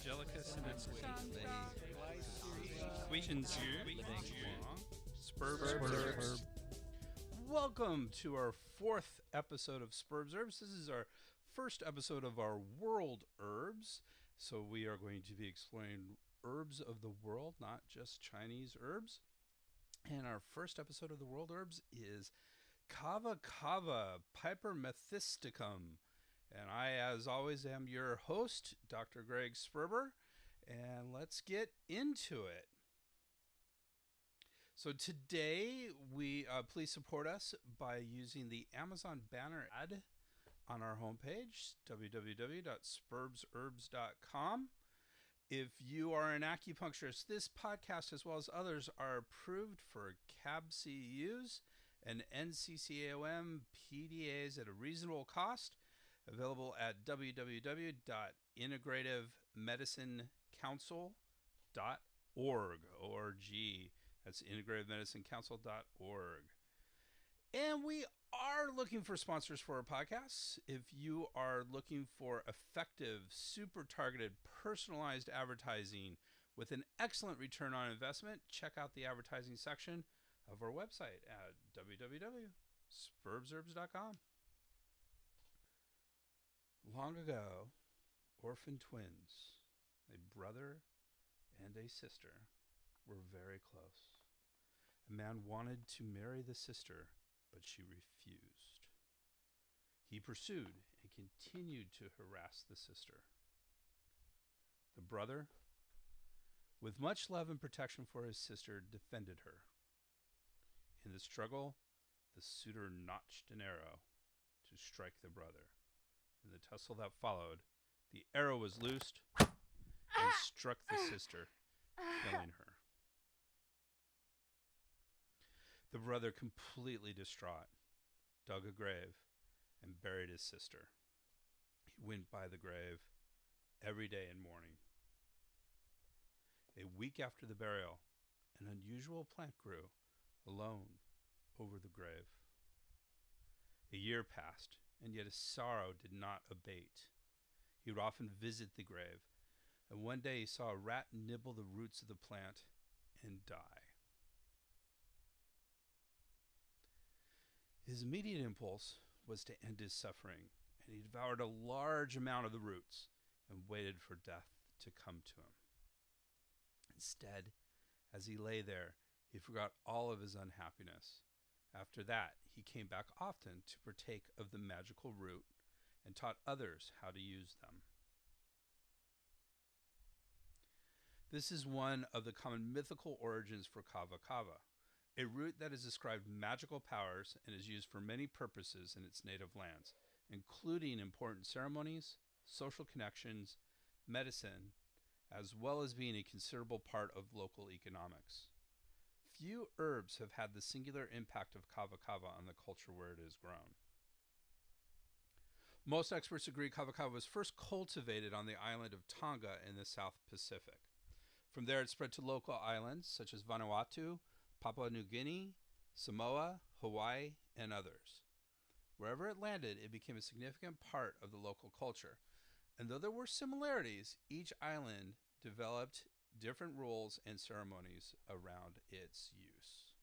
Angelicus and its Sperb. Welcome to our fourth episode of Sperb Herbs. This is our first episode of our World Herbs. So we are going to be exploring herbs of the world, not just Chinese herbs. And our first episode of the World Herbs is Kava-Kava, Piper methisticum. And I, as always, am your host, Dr. Greg Sperber. And let's get into it. So today, please support us by using the Amazon banner ad on our homepage, www.sperbsherbs.com. If you are an acupuncturist, this podcast, as well as others, are approved for CAB-CEUs and NCCAOM PDAs at a reasonable cost. Available at www.integrativemedicinecouncil.org. O-R-G. That's integrativemedicinecouncil.org. And we are looking for sponsors for our podcasts. If you are looking for effective, super targeted, personalized advertising with an excellent return on investment, check out the advertising section of our website at www.sperbsherbs.com. Long ago, orphan twins, a brother and a sister, were very close. A man wanted to marry the sister, but she refused. He pursued and continued to harass the sister. The brother, with much love and protection for his sister, defended her. In the struggle, the suitor notched an arrow to strike the brother. In the tussle that followed, the arrow was loosed and struck the sister, killing her. The brother, completely distraught, dug a grave and buried his sister. He went by the grave every day and morning. A week after the burial, an unusual plant grew alone over the grave. A year passed, and yet his sorrow did not abate. He would often visit the grave, and one day he saw a rat nibble the roots of the plant and die. His immediate impulse was to end his suffering, and he devoured a large amount of the roots and waited for death to come to him. Instead, as he lay there, he forgot all of his unhappiness. After that, he came back often to partake of the magical root and taught others how to use them. This is one of the common mythical origins for Kava-Kava, a root that has ascribed magical powers and is used for many purposes in its native lands, including important ceremonies, social connections, medicine, as well as being a considerable part of local economics. Few herbs have had the singular impact of Kava-Kava on the culture where it is grown. Most experts agree Kava-Kava was first cultivated on the island of Tonga in the South Pacific. From there it spread to local islands such as Vanuatu, Papua New Guinea, Samoa, Hawaii, and others. Wherever it landed, it became a significant part of the local culture. And though there were similarities, each island developed different rules and ceremonies around its use.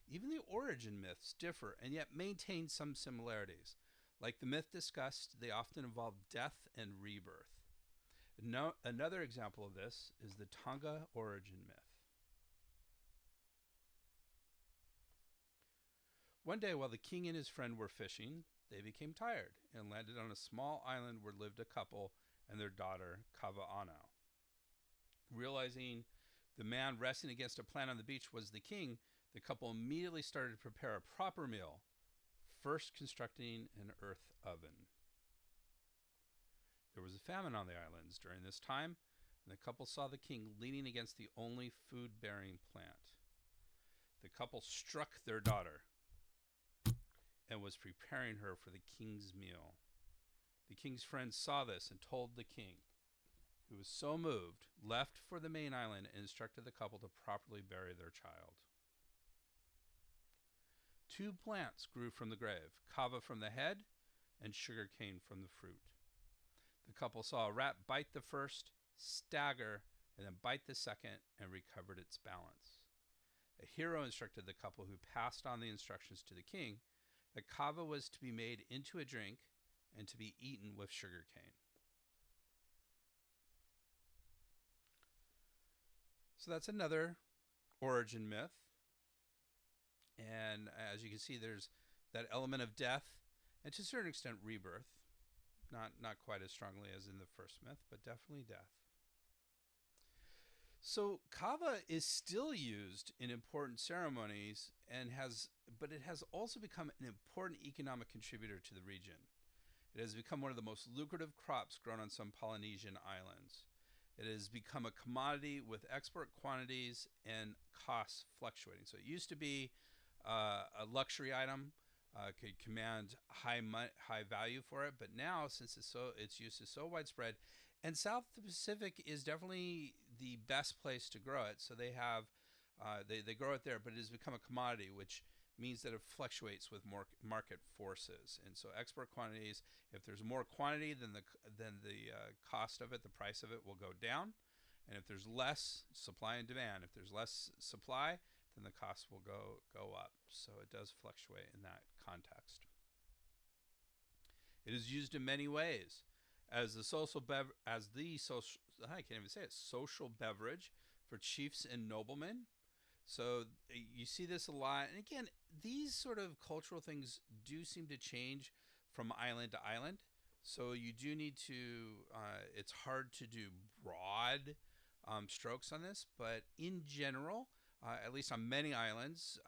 Even the origin myths differ and yet maintain some similarities. Like the myth discussed, they often involve death and rebirth. Another example of this is the Tonga origin myth. One day while the king and his friend were fishing, they became tired and landed on a small island where lived a couple and their daughter, Kava-Ana. Realizing the man resting against a plant on the beach was the king, the couple immediately started to prepare a proper meal, first constructing an earth oven. There was a famine on the islands during this time, and the couple saw the king leaning against the only food-bearing plant. The couple struck their daughter and was preparing her for the king's meal. The king's friends saw this and told the king, who was so moved, left for the main island and instructed the couple to properly bury their child. 2 plants grew from the grave, kava from the head and sugarcane from the fruit. The couple saw a rat bite the first, stagger, and then bite the second, and recovered its balance. A hero instructed the couple, who passed on the instructions to the king, that kava was to be made into a drink and to be eaten with sugar cane. So that's another origin myth. And as you can see, there's that element of death and to a certain extent rebirth. Not quite as strongly as in the first myth, but definitely death. So kava is still used in important ceremonies but it has also become an important economic contributor to the region. It has become one of the most lucrative crops grown on some Polynesian islands. It has become a commodity with export quantities and costs fluctuating. So it used to be a luxury item, could command high value for it, but now since its use is so widespread, and South Pacific is definitely the best place to grow it. So they have they grow it there, but it has become a commodity, which means that it fluctuates with more market forces. And so export quantities, if there's more quantity than the cost of it, the price of it will go down. And if there's less supply and demand, if there's less supply, then the cost will go up. So it does fluctuate in that context. It is used in many ways as the social I can't even say it, social beverage for chiefs and noblemen. So you see this a lot. And again, these sort of cultural things do seem to change from island to island. So you do need to, it's hard to do broad strokes on this, but in general, at least on many islands,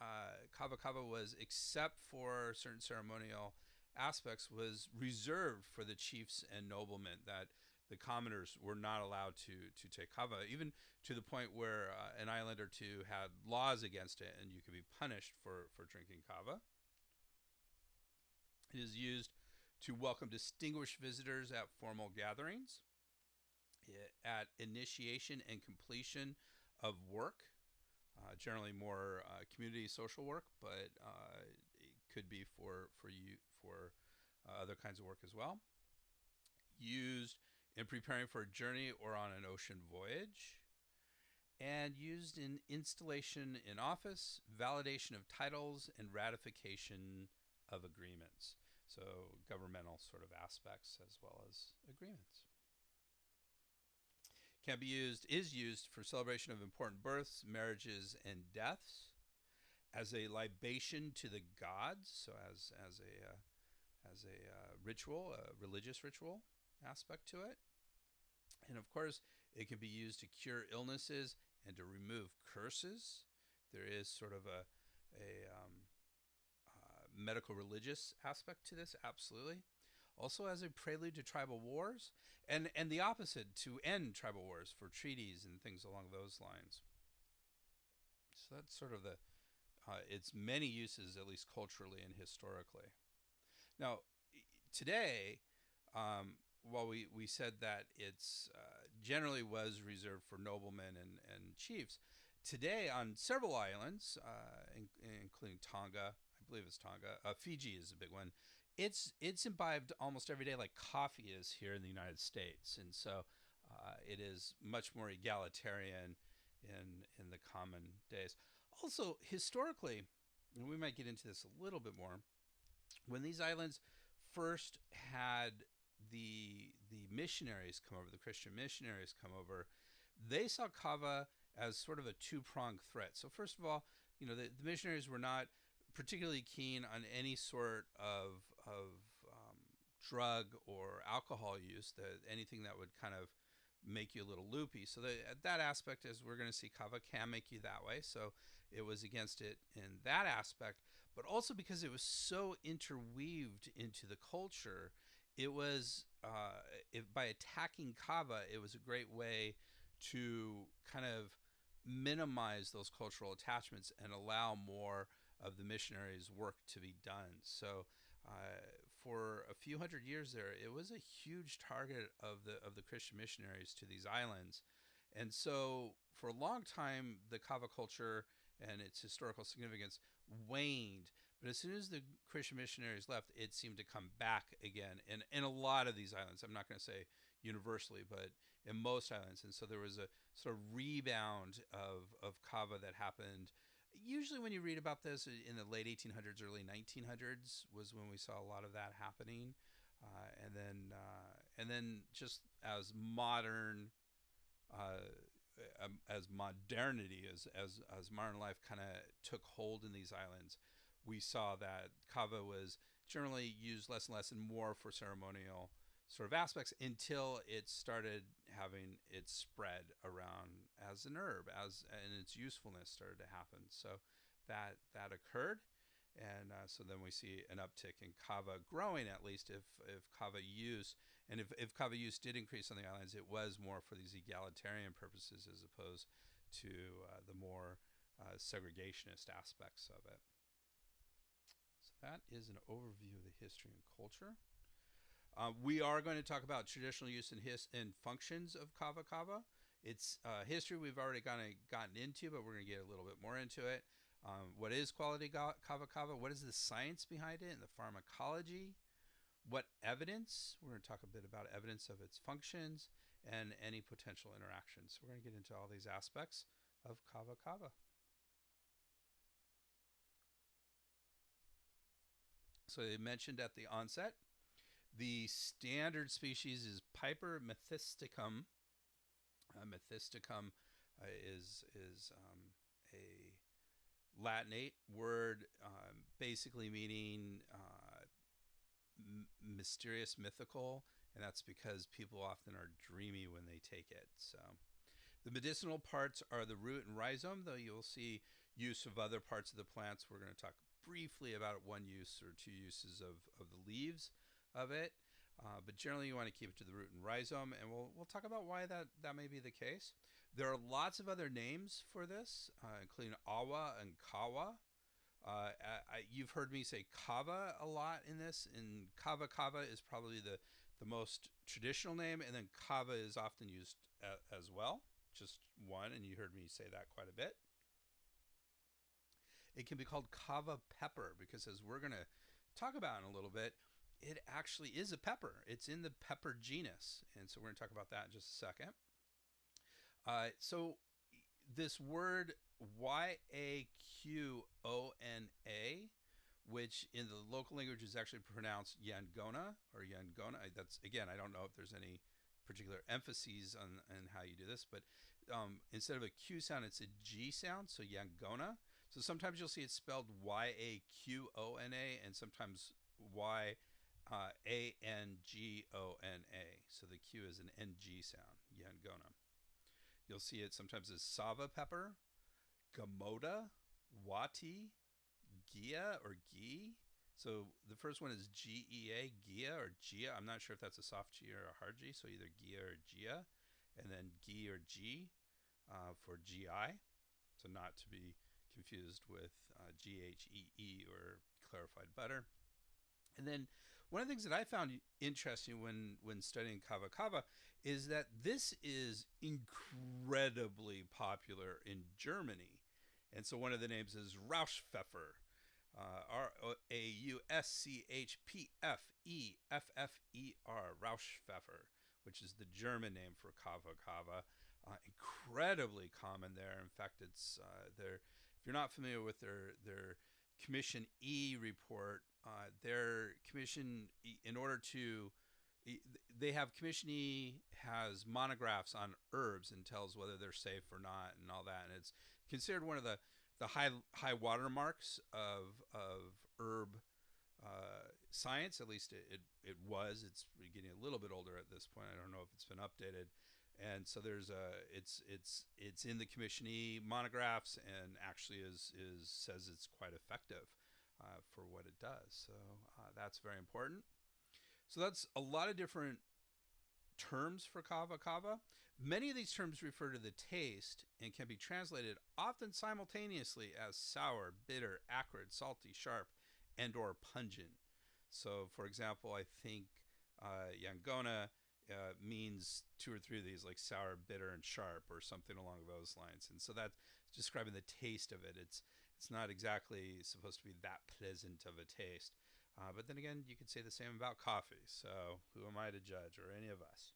Kava-Kava was, except for certain ceremonial aspects, was reserved for the chiefs and noblemen, that the commoners were not allowed to take kava, even to the point where an island or two had laws against it, and you could be punished for drinking kava. It is used to welcome distinguished visitors at formal gatherings, at initiation and completion of work, generally more community social work, but it could be for other kinds of work as well. Used in preparing for a journey or on an ocean voyage, and used in installation in office, validation of titles, and ratification of agreements. So governmental sort of aspects as well as agreements. Is used for celebration of important births, marriages, and deaths, as a libation to the gods, so as a ritual, a religious ritual aspect to it. And of course, it can be used to cure illnesses and to remove curses. There is sort of a medical religious aspect to this, absolutely. Also as a prelude to tribal wars, and the opposite, to end tribal wars, for treaties and things along those lines. So that's sort of its many uses, at least culturally and historically. Now, today, while we said that it's generally was reserved for noblemen and chiefs, today on several islands, including Tonga, I believe it's Tonga, Fiji is a big one, it's imbibed almost every day like coffee is here in the United States. And so it is much more egalitarian in the common days. Also, historically, and we might get into this a little bit more, when these islands first had the missionaries come over, the Christian missionaries come over, they saw kava as sort of a two-pronged threat. So first of all, the missionaries were not particularly keen on any sort of drug or alcohol use, anything that would kind of make you a little loopy. So that aspect, as we're going to see, kava can make you that way. So it was against it in that aspect, but also because it was so interweaved into the culture, it was, by attacking kava, it was a great way to kind of minimize those cultural attachments and allow more of the missionaries' work to be done. So for a few hundred years there, it was a huge target of the Christian missionaries to these islands. And so for a long time, the kava culture and its historical significance waned. But as soon as the Christian missionaries left, it seemed to come back again in a lot of these islands. I'm not going to say universally, but in most islands. And so there was a sort of rebound of kava that happened. Usually, when you read about this in the late 1800s, early 1900s, was when we saw a lot of that happening, and then just uh, as modernity, as modern life kind of took hold in these islands, we saw that kava was generally used less and less and more for ceremonial sort of aspects until it started having its spread around as an herb, as and its usefulness started to happen. So that occurred, and so then we see an uptick in kava growing, at least if kava use, and if kava use did increase on the islands, it was more for these egalitarian purposes as opposed to the more segregationist aspects of it. So that is an overview of the history and culture. We are going to talk about traditional use and functions of Kava-Kava. It's history we've already gotten into, but we're going to get a little bit more into it. What is quality Kava-Kava? What is the science behind it and the pharmacology? What evidence? We're going to talk a bit about evidence of its functions and any potential interactions. So we're going to get into all these aspects of Kava-Kava. So they mentioned at the onset, the standard species is Piper methysticum. Methysticum is a Latinate word, basically meaning mysterious, mythical, and that's because people often are dreamy when they take it. So the medicinal parts are the root and rhizome, though you'll see use of other parts of the plants. We're going to talk briefly about one use or two uses of the leaves of it. But generally, you want to keep it to the root and rhizome, and we'll talk about why that may be the case. There are lots of other names for this, including awa and kawa. You've heard me say kava a lot in this, and kava-kava is probably the most traditional name, and then kava is often used as well, just one, and you heard me say that quite a bit. It can be called kava pepper because, as we're going to talk about in a little bit, it actually is a pepper. It's in the pepper genus, and so we're going to talk about that in just a second. So this word Yaqona, which in the local language is actually pronounced Yangona or Yangona. That's, again, I don't know if there's any particular emphases on how you do this, but instead of a Q sound, it's a G sound, so Yangona. So sometimes you'll see it spelled Yaqona, and sometimes Angona. So the Q is an NG sound, Yangona. You'll see it sometimes as Sava pepper, Gamoda, Wati, Gia or Gi. So the first one is Gea, Gia or Gia. I'm not sure if that's a soft G or a hard G, so either Gia or Gia, and then Gi or G for GI. So not to be confused with GHEE or clarified butter. And then one of the things that I found interesting when studying Kava-Kava is that this is incredibly popular in Germany. And so one of the names is Rauschpfeffer, Rauschpfeffer, Rauschpfeffer, which is the German name for Kava-Kava. Incredibly common there. In fact, it's if you're not familiar with their Commission E report, their commission, in order to, they have Commission E has monographs on herbs and tells whether they're safe or not and all that, and it's considered one of the high watermarks of herb science. At least it was. It's getting a little bit older at this point. I don't know if it's been updated. And so there's it's in the Commission E monographs, and actually says it's quite effective for what it does. So that's very important. So that's a lot of different terms for Kava-Kava. Many of these terms refer to the taste and can be translated often simultaneously as sour, bitter, acrid, salty, sharp, and or pungent. So, for example, I think Yangona means two or three of these, like sour, bitter, and sharp, or something along those lines. And so that's describing the taste of it. It's not exactly supposed to be that pleasant of a taste. But then again, you could say the same about coffee. So who am I to judge, or any of us?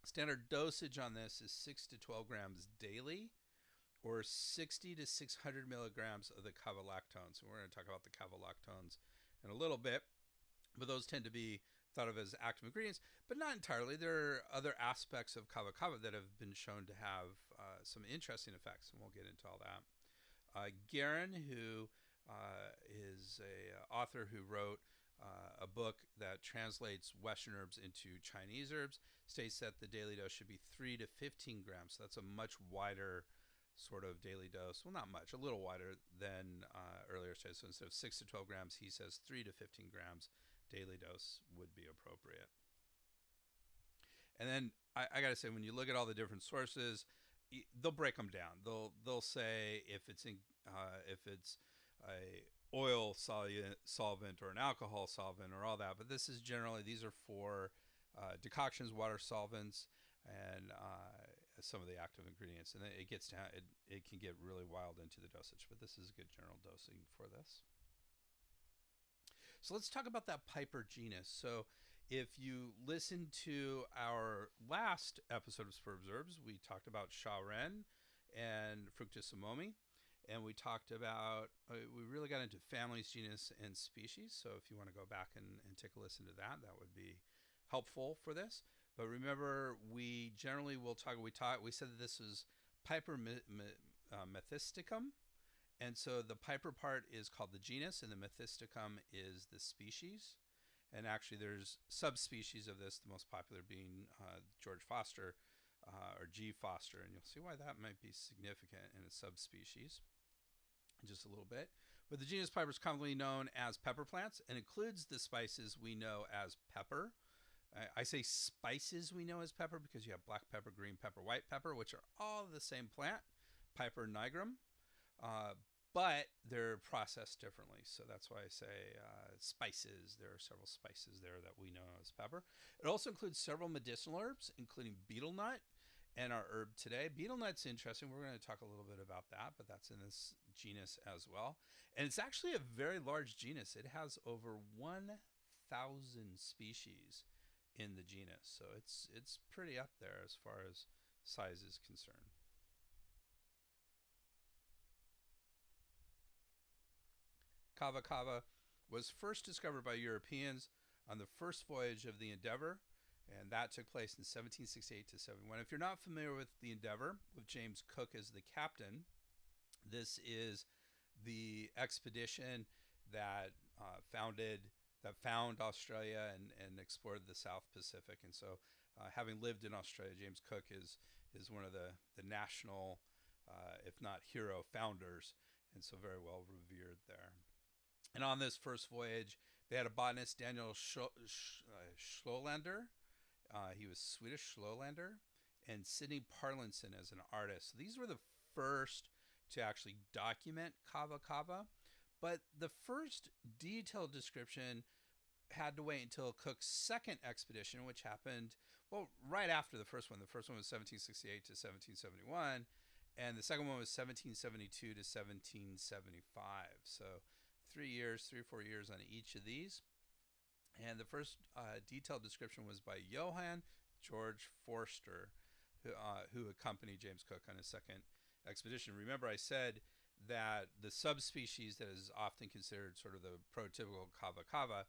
Standard dosage on this is 6 to 12 grams daily, or 60 to 600 milligrams of the kava-lactones. And we're going to talk about the kava-lactones in a little bit, but those tend to be thought of as active ingredients, but not entirely. There are other aspects of kava-kava that have been shown to have some interesting effects, and we'll get into all that. Guerin, who is a author who wrote a book that translates Western herbs into Chinese herbs, states that the daily dose should be 3 to 15 grams. So that's a much wider sort of daily dose. Well, not much, a little wider than earlier studies. So instead of 6 to 12 grams, he says 3 to 15 grams daily dose would be appropriate. And then I got to say, when you look at all the different sources, they'll break them down. They'll say if it's a oil solvent or an alcohol solvent or all that, but these are for decoctions, water solvents, and some of the active ingredients. And it gets down, it can get really wild into the dosage, but this is a good general dosing for this. So let's talk about that Piper genus. So if you listen to our last episode of Sperb Herbs, we talked about Shaoren and Fructisomomi, and we talked about, we really got into families, genus, and species. So if you want to go back and take a listen to that, that would be helpful for this. But remember, we generally will talk, we said that this is Piper methisticum. And so the Piper part is called the genus, and the methisticum is the species. And actually, there's subspecies of this, the most popular being George Foster, or G. Foster. And you'll see why that might be significant in a subspecies in just a little bit. But the genus Piper is commonly known as pepper plants and includes the spices we know as pepper. I say spices we know as pepper because you have black pepper, green pepper, white pepper, which are all the same plant, Piper nigrum. But they're processed differently. So that's why I say spices. There are several spices there that we know as pepper. It also includes several medicinal herbs, including betel nut and our herb today. Betel nut's interesting. We're going to talk a little bit about that, but that's in this genus as well. And it's actually a very large genus. It has over 1,000 species in the genus. So it's pretty up there as far as size is concerned. Kava-Kava was first discovered by Europeans on the first voyage of the Endeavour, and that took place in 1768 to 71. If you're not familiar with the Endeavour, with James Cook as the captain, this is the expedition that found Australia and explored the South Pacific. And so, having lived in Australia, James Cook is one of the national, if not hero, founders, and so very well revered there. And on this first voyage, they had a botanist, Daniel Schlolander. He was Swedish, Schlolander, and Sidney Parlinson as an artist. So these were the first to actually document Kava-Kava. But the first detailed description had to wait until Cook's second expedition, which happened, well, right after the first one. The first one was 1768 to 1771, and the second one was 1772 to 1775. So 3 or 4 years on each of these. And the first detailed description was by Johann George Forster, who accompanied James Cook on his second expedition. Remember, I said that the subspecies that is often considered sort of the prototypical Kava-Kava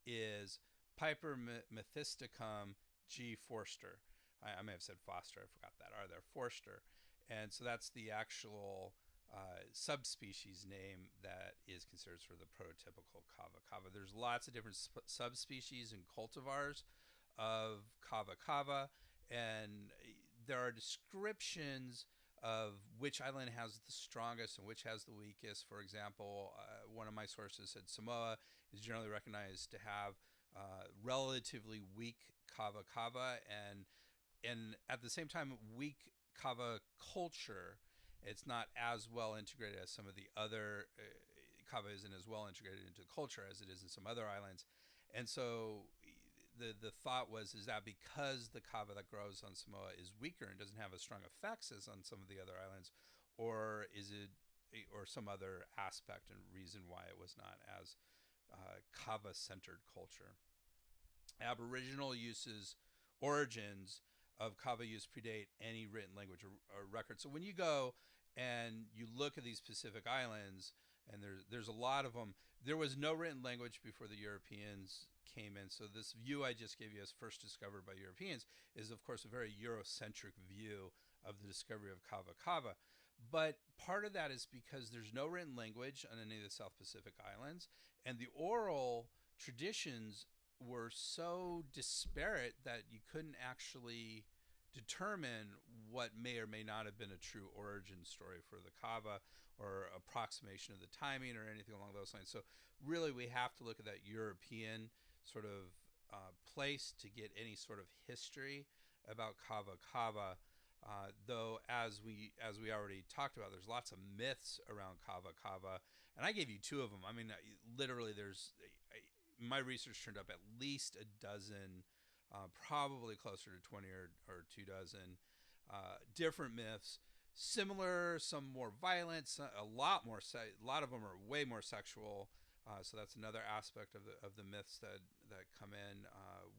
is Piper methisticum G. Forster. I may have said Foster, I forgot that. Are there Forster? And so that's the actual subspecies name that is considered sort of the prototypical Kava-Kava. There's lots of different subspecies and cultivars of Kava-Kava, and there are descriptions of which island has the strongest and which has the weakest. For example, one of my sources said Samoa is generally recognized to have relatively weak Kava-Kava, and at the same time, weak Kava culture. It's not as well integrated as some of the other, Kava isn't as well integrated into culture as it is in some other islands. And so the thought was, is that because the Kava that grows on Samoa is weaker and doesn't have as strong effects as on some of the other islands, or is it or some other aspect and reason why it was not as kava-centered culture. Aboriginal uses origins of kava use predate any written language or record. So when you go and you look at these Pacific islands, and there's a lot of them, there was no written language before the Europeans came in. So this view I just gave you as first discovered by Europeans is, of course, a very Eurocentric view of the discovery of Kava-Kava. But part of that is because there's no written language on any of the South Pacific islands, and the oral traditions were so disparate that you couldn't actually determine what may or may not have been a true origin story for the kava or approximation of the timing or anything along those lines. So really we have to look at that European sort of place to get any sort of history about Kava-Kava. Though as we already talked about, there's lots of myths around Kava-Kava, and I gave you two of them. I mean, literally, my research turned up at least a dozen, probably closer to 20 or 2 dozen different myths. Similar, some more violent, a lot of them are way more sexual. So that's another aspect of the myths that come in.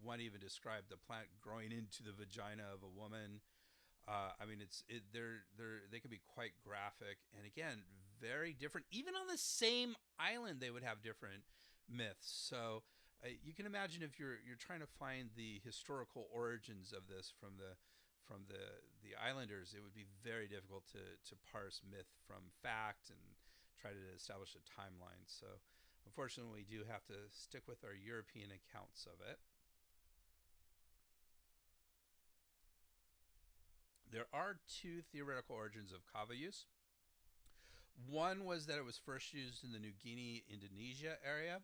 One even described the plant growing into the vagina of a woman. I mean, they can be quite graphic, and again, very different. Even on the same island, they would have different myths. So you can imagine if you're trying to find the historical origins of this from the islanders, it would be very difficult to parse myth from fact and try to establish a timeline. So unfortunately, we do have to stick with our European accounts of it. There are two theoretical origins of kava use. One was that it was first used in the New Guinea, Indonesia area,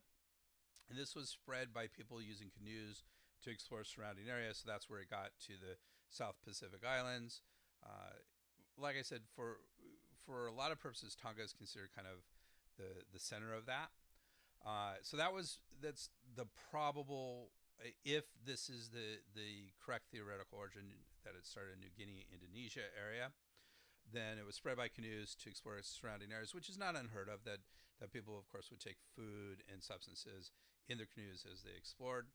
and this was spread by people using canoes to explore surrounding areas. So that's where it got to the South Pacific Islands. Like I said, for a lot of purposes, Tonga is considered kind of the center of that. So that's the probable, if this is the correct theoretical origin, that it started in New Guinea, Indonesia area. Then it was spread by canoes to explore surrounding areas, which is not unheard of, that people, of course, would take food and substances in their canoes as they explored.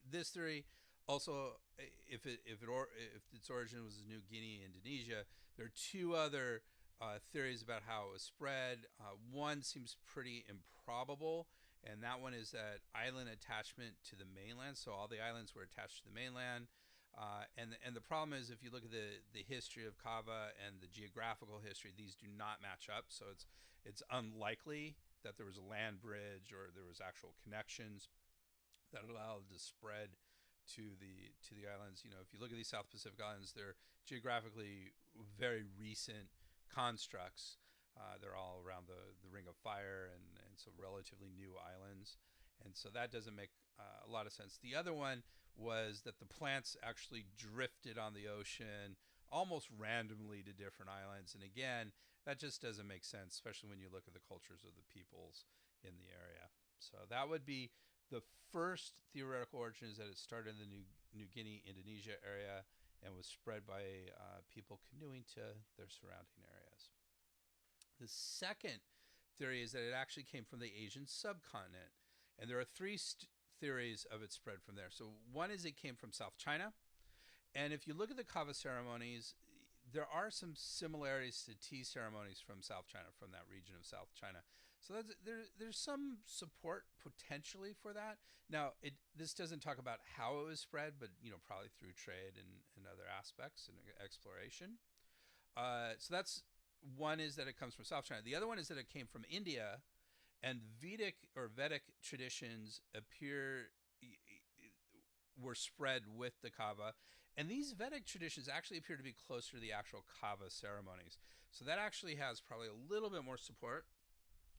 This theory also, if its origin was New Guinea, Indonesia, there are two other theories about how it was spread. One seems pretty improbable, and that one is that island attachment to the mainland. So all the islands were attached to the mainland. And the problem is, if you look at the history of Kava and the geographical history, these do not match up. So it's unlikely that there was a land bridge or there was actual connections that allowed the spread to the islands. You know, if you look at these South Pacific islands, they're geographically very recent constructs. They're all around the Ring of Fire, and so relatively new islands. And so that doesn't make a lot of sense. The other one was that the plants actually drifted on the ocean almost randomly to different islands. And again, that just doesn't make sense, especially when you look at the cultures of the peoples in the area. So that would be the first theoretical origin, is that it started in the New Guinea, Indonesia area and was spread by people canoeing to their surrounding areas. The second theory is that it actually came from the Asian subcontinent. And there are three theories of its spread from there. So one is it came from South China. And if you look at the kava ceremonies, there are some similarities to tea ceremonies from South China, from that region of South China. So there's some support potentially for that. Now, this doesn't talk about how it was spread, but probably through trade and other aspects and exploration. So that's one, is that it comes from South China. The other one is that it came from India. And Vedic traditions were spread with the kava. And these Vedic traditions actually appear to be closer to the actual kava ceremonies. So that actually has probably a little bit more support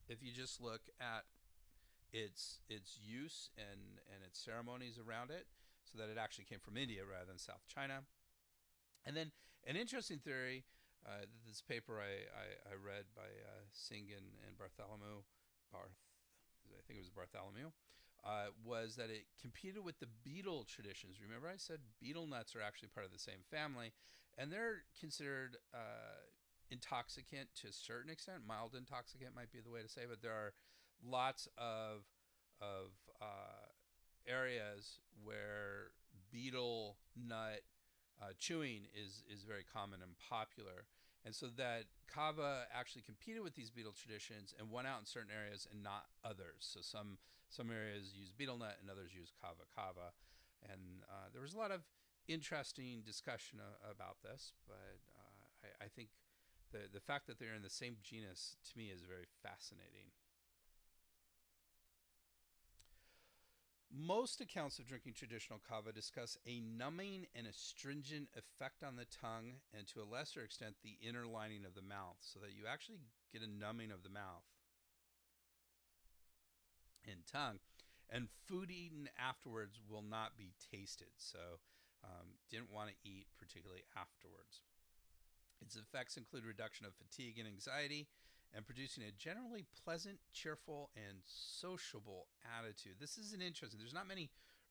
if you just look at its use and its ceremonies around it, so that it actually came from India rather than South China. And then an interesting theory, this paper I read by Singh and Bartholomew, I think it was Bartholomew, was that it competed with the betel traditions. Remember I said betel nuts are actually part of the same family, and they're considered intoxicant to a certain extent. Mild intoxicant might be the way to say, but there are lots of areas where betel nut chewing is very common and popular. And so that kava actually competed with these betel traditions and went out in certain areas and not others. So some areas use betel nut and others use kava-kava. And there was a lot of interesting discussion about this, but I think the fact that they're in the same genus to me is very fascinating. Most accounts of drinking traditional kava discuss a numbing and astringent effect on the tongue and to a lesser extent the inner lining of the mouth, so that you actually get a numbing of the mouth and tongue. And food eaten afterwards will not be tasted, so didn't want to eat particularly afterwards. Its effects include reduction of fatigue and anxiety and producing a generally pleasant, cheerful, and sociable attitude. This is an interesting. There's not many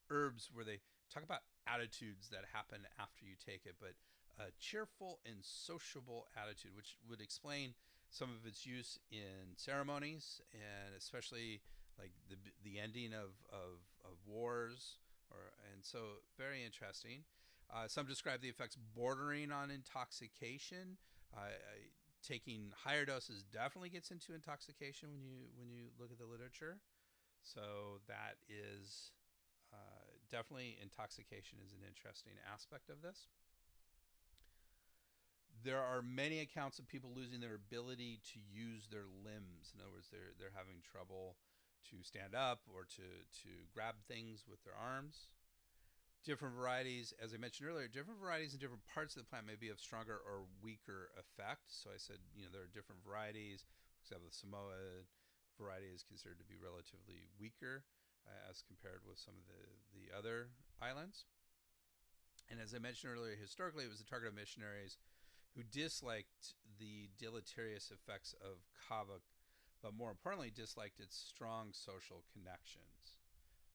herbs where they talk about attitudes that happen after you take it, but a cheerful and sociable attitude, which would explain some of its use in ceremonies and especially like the ending of wars, and so very interesting. Some describe the effects bordering on intoxication. Taking higher doses definitely gets into intoxication when you look at the literature. So that is definitely intoxication is an interesting aspect of this. There are many accounts of people losing their ability to use their limbs. In other words, they're having trouble to stand up or to grab things with their arms. Different varieties, as I mentioned earlier, different varieties in different parts of the plant may be of stronger or weaker effect. So I said, there are different varieties. For example, the Samoa variety is considered to be relatively weaker as compared with some of the other islands. And as I mentioned earlier, historically, it was the target of missionaries who disliked the deleterious effects of kava, but more importantly, disliked its strong social connections.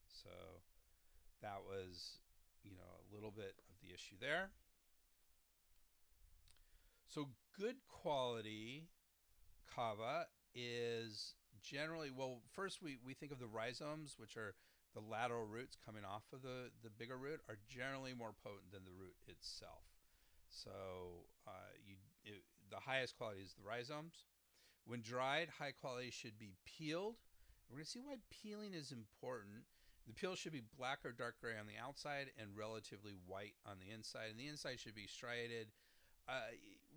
So that was a little bit of the issue there. So good quality kava is generally, well, first we think of the rhizomes, which are the lateral roots coming off of the bigger root, are generally more potent than the root itself. So the highest quality is the rhizomes. When dried, high quality should be peeled. We're going to see why peeling is important. The peel should be black or dark gray on the outside and relatively white on the inside. And the inside should be striated.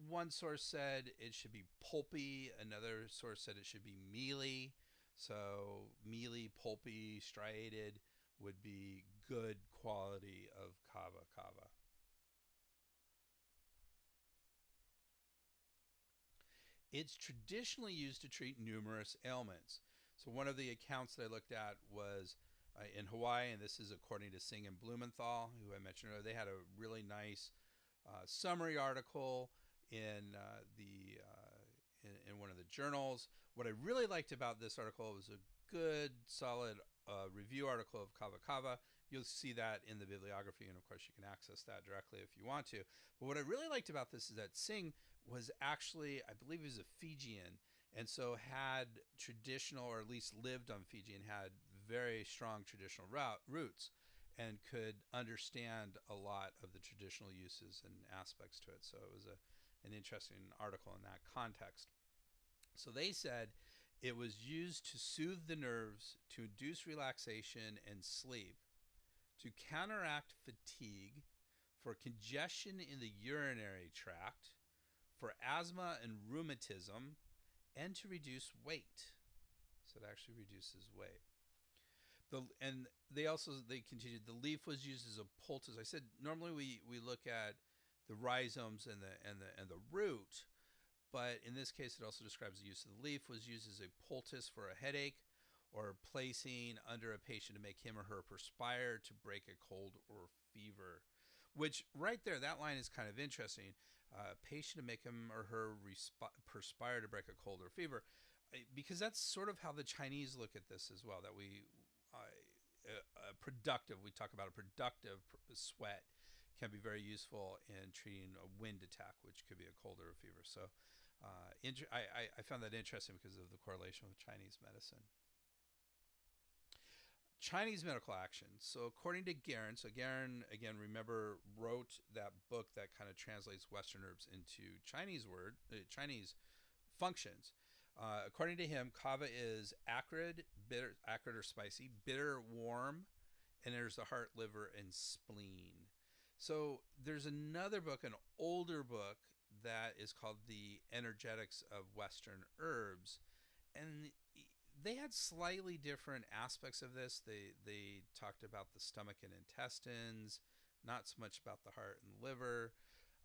One source said it should be pulpy. Another source said it should be mealy. So mealy, pulpy, striated would be good quality of Kava-Kava. It's traditionally used to treat numerous ailments. So one of the accounts that I looked at was in Hawaii, and this is according to Singh and Blumenthal, who I mentioned earlier. They had a really nice summary article in in one of the journals. What I really liked about this article was a good, solid review article of Kava-Kava. You'll see that in the bibliography, and of course you can access that directly if you want to. But what I really liked about this is that Singh was actually, I believe he was a Fijian, and so had traditional, or at least lived on Fiji and had very strong traditional roots and could understand a lot of the traditional uses and aspects to it. So it was an interesting article in that context. So they said it was used to soothe the nerves, to induce relaxation and sleep, to counteract fatigue, for congestion in the urinary tract, for asthma and rheumatism, and to reduce weight. So it actually reduces weight. And they continued, the leaf was used as a poultice. I said normally we look at the rhizomes and the root, but in this case it also describes the use of the leaf was used as a poultice for a headache, or placing under a patient to make him or her perspire to break a cold or fever. Which right there, that line is kind of interesting. Patient to make him or her perspire to break a cold or fever, because that's sort of how the Chinese look at this as well. That we talk about a productive sweat can be very useful in treating a wind attack, which could be a cold or a fever. So I found that interesting because of the correlation with Chinese medicine. Chinese medical action. So according to Guerin, so Guerin again, remember, wrote that book that kind of translates Western herbs into Chinese functions. According to him, kava is acrid, bitter, acrid or spicy, bitter, warm, and there's the heart, liver, and spleen. So there's another book, an older book, that is called The Energetics of Western Herbs, and they had slightly different aspects of this. They talked about the stomach and intestines, not so much about the heart and liver.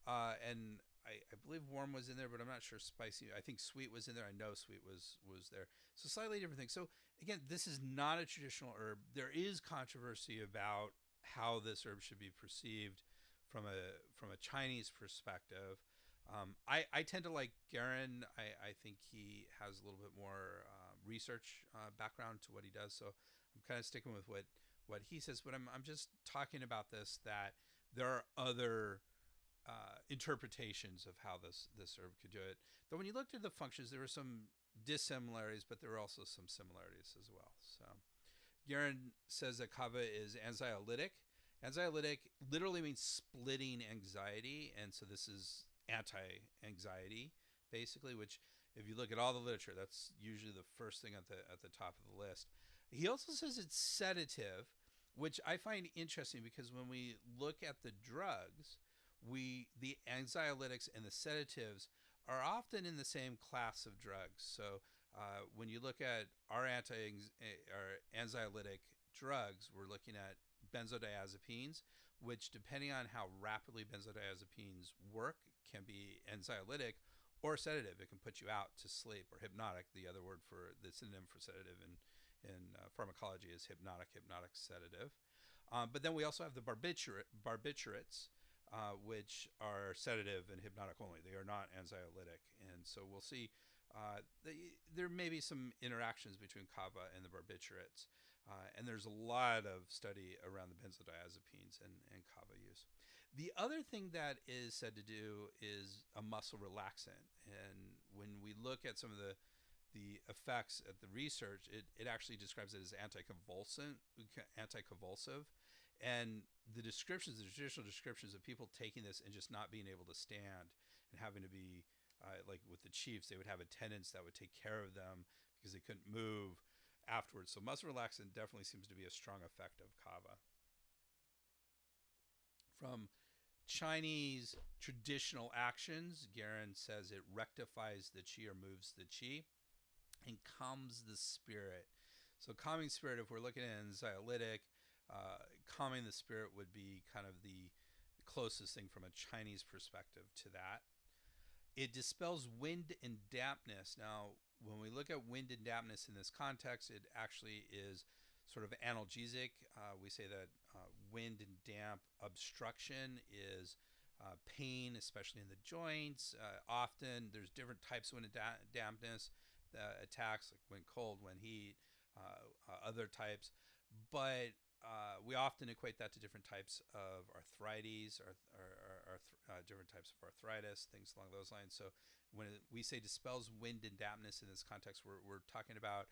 And I believe warm was in there, but I'm not sure spicy. I think sweet was in there. I know sweet was there. So slightly different things. So again, this is not a traditional herb. There is controversy about how this herb should be perceived from a Chinese perspective. I tend to like Guerin. I think he has a little bit more research background to what he does. So I'm kind of sticking with what he says. But I'm just talking about this, that there are other interpretations of how this herb could do it. Though when you looked at the functions, there were some dissimilarities, but there were also some similarities as well. So Guerin says that kava is anxiolytic. Anxiolytic literally means splitting anxiety, and so this is anti-anxiety, basically, which if you look at all the literature, that's usually the first thing at the top of the list. He also says it's sedative, which I find interesting because when we look at the drugs, the anxiolytics and the sedatives are often in the same class of drugs. So when you look at our anxiolytic drugs, we're looking at benzodiazepines, which, depending on how rapidly benzodiazepines work, can be anxiolytic or sedative. It can put you out to sleep, or hypnotic. The other word for the synonym for sedative in pharmacology is hypnotic sedative. But then we also have the barbiturates, which are sedative and hypnotic only. They are not anxiolytic. And so we'll see there may be some interactions between kava and the barbiturates. And there's a lot of study around the benzodiazepines and kava use. The other thing that is said to do is a muscle relaxant. And when we look at some of the effects at the research, it actually describes it as anticonvulsive. And the traditional descriptions of people taking this and just not being able to stand and having to be, like with the chiefs, they would have attendants that would take care of them because they couldn't move afterwards. So muscle relaxant definitely seems to be a strong effect of kava. From Chinese traditional actions, Guerin says it rectifies the qi, or moves the qi, and calms the spirit. So calming spirit, if we're looking at anxiolytic, calming the spirit would be kind of the closest thing from a Chinese perspective to that. It dispels wind and dampness. Now, when we look at wind and dampness in this context, it actually is sort of analgesic. We say that wind and damp obstruction is pain, especially in the joints. Often there's different types of wind and dampness attacks, like wind cold, wind heat, other types. But we often equate that to different types of arthritis, or different types of arthritis, things along those lines. So when we say dispels wind and dampness in this context, we're talking about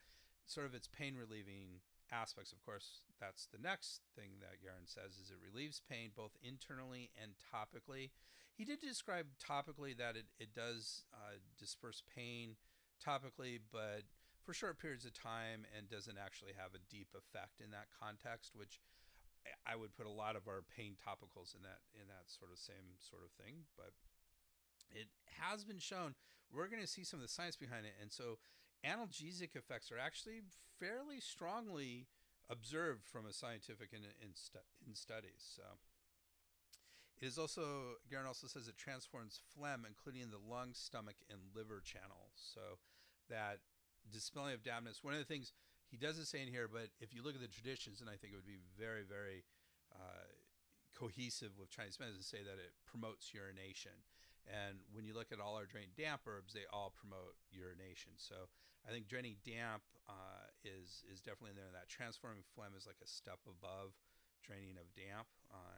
sort of its pain relieving aspects. Of course, that's the next thing that Guerin says, is it relieves pain both internally and topically. He did describe topically that it does disperse pain topically, but for short periods of time, and doesn't actually have a deep effect in that context, which I would put a lot of our pain topicals in that sort of same sort of thing. But it has been shown, we're going to see some of the science behind it. And so analgesic effects are actually fairly strongly observed from a scientific in studies. So it is also, Guerin also says it transforms phlegm, including the lung, stomach, and liver channels. So that dispelling of dampness, one of the things he doesn't say in here, but if you look at the traditions, and I think it would be very, very cohesive with Chinese medicine, to say that it promotes urination. And when you look at all our drained damp herbs, they all promote urination. So I think draining damp is definitely in there. That transforming phlegm is like a step above draining of damp,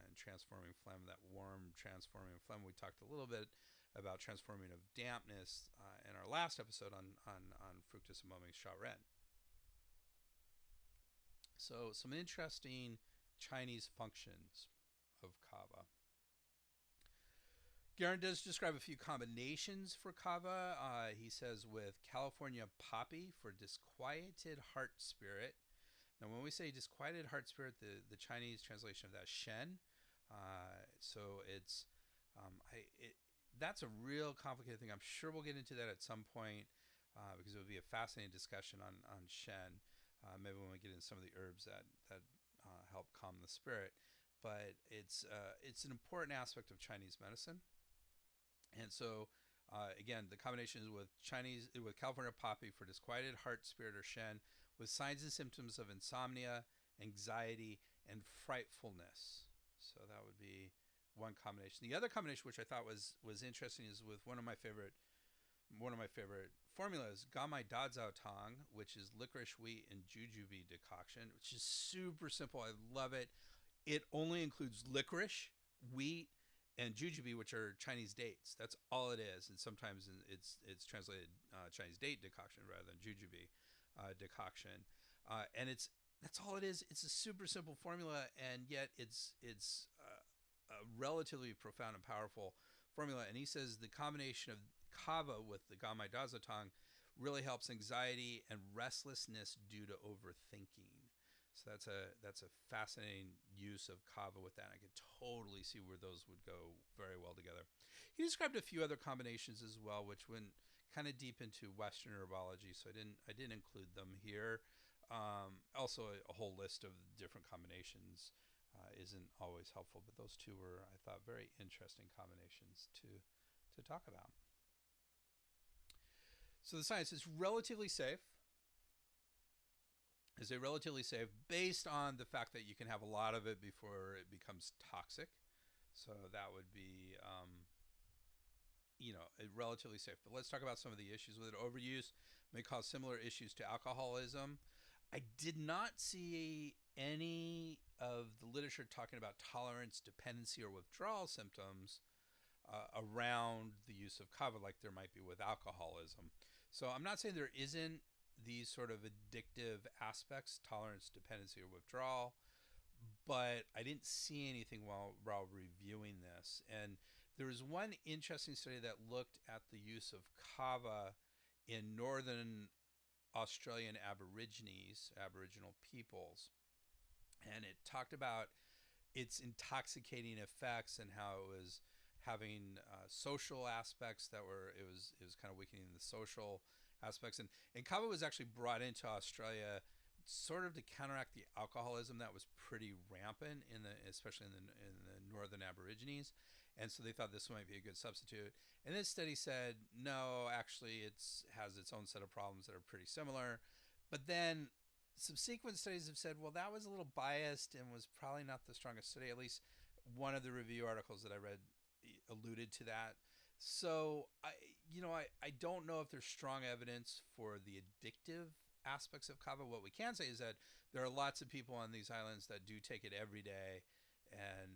and transforming phlegm, that warm transforming phlegm. We talked a little bit about transforming of dampness in our last episode on fructus amoming shao ren. So some interesting Chinese functions of kava. Guerin does describe a few combinations for kava. He says with California poppy for disquieted heart spirit. Now, when we say disquieted heart spirit, the Chinese translation of that is shen. So it's that's a real complicated thing. I'm sure we'll get into that at some point because it would be a fascinating discussion on shen. Maybe when we get into some of the herbs that help calm the spirit. But it's an important aspect of Chinese medicine. And so, again, the combination is with California poppy for disquieted heart, spirit, or shen, with signs and symptoms of insomnia, anxiety, and frightfulness. So that would be one combination. The other combination, which I thought was interesting, is with one of my favorite formulas, Gamai Dazao Tang, which is licorice, wheat, and jujube decoction, which is super simple. I love it. It only includes licorice, wheat, and jujube, which are Chinese dates. That's all it is. And sometimes it's translated Chinese date decoction rather than jujube decoction. And that's all it is. It's a super simple formula, and yet it's a relatively profound and powerful formula. And he says the combination of kava with the Gamai Dazao Tang really helps anxiety and restlessness due to overthinking. So that's a fascinating use of kava with that. I could totally see where those would go very well together. He described a few other combinations as well, which went kind of deep into Western herbology, so I didn't include them here. Also, a whole list of different combinations isn't always helpful, but those two were, I thought, very interesting combinations to talk about. So the science is relatively safe. Is it relatively safe based on the fact that you can have a lot of it before it becomes toxic? So that would be, relatively safe. But let's talk about some of the issues with it. Overuse may cause similar issues to alcoholism. I did not see any of the literature talking about tolerance, dependency, or withdrawal symptoms around the use of kava like there might be with alcoholism. So I'm not saying there isn't these sort of addictive aspects, tolerance, dependency, or withdrawal, but I didn't see anything while reviewing this. And there was one interesting study that looked at the use of kava in northern Australian Aboriginal peoples, and it talked about its intoxicating effects and how it was having social aspects that it was kind of weakening the social aspects, and kava was actually brought into Australia sort of to counteract the alcoholism that was pretty rampant especially in the northern Aborigines, and so they thought this might be a good substitute. And this study said no, actually it has its own set of problems that are pretty similar. But then subsequent studies have said, well, that was a little biased and was probably not the strongest study. At least one of the review articles that I read alluded to that. So I don't know if there's strong evidence for the addictive aspects of kava. What we can say is that there are lots of people on these islands that do take it every day, and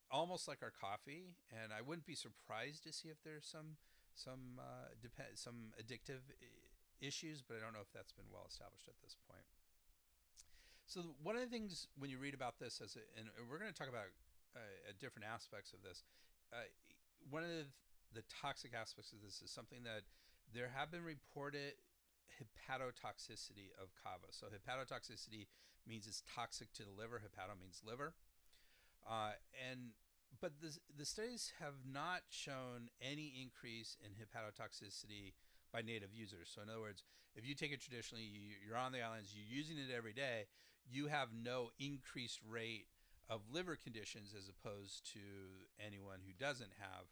almost like our coffee. And I wouldn't be surprised to see if there's some addictive issues, but I don't know if that's been well established at this point. So one of the things when you read about this, and we're going to talk about different aspects of this, one of the toxic aspects of this is something that there have been reported hepatotoxicity of kava. So hepatotoxicity means it's toxic to the liver. Hepato means liver. But the studies have not shown any increase in hepatotoxicity by native users. So in other words, if you take it traditionally, you're on the islands, you're using it every day, you have no increased rate of liver conditions as opposed to anyone who doesn't have